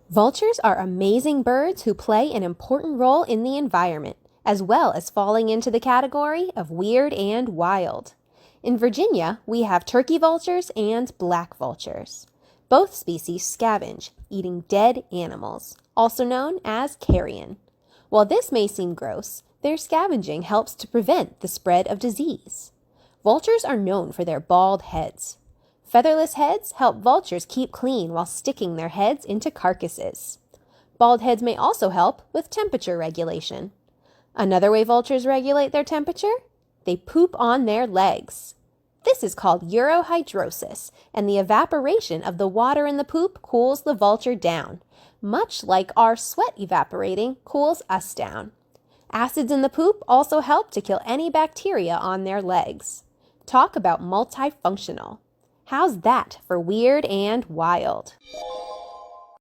Vultures are amazing birds who play an important role in the environment, as well as falling into the category of weird and wild. In Virginia, we have turkey vultures and black vultures. Both species scavenge, eating dead animals, also known as carrion. While this may seem gross, their scavenging helps to prevent the spread of disease. Vultures are known for their bald heads. Featherless heads help vultures keep clean while sticking their heads into carcasses. Bald heads may also help with temperature regulation. Another way vultures regulate their temperature? They poop on their legs. This is called urohydrosis, and the evaporation of the water in the poop cools the vulture down, much like our sweat evaporating cools us down. Acids in the poop also help to kill any bacteria on their legs. Talk about multifunctional. How's that for weird and wild?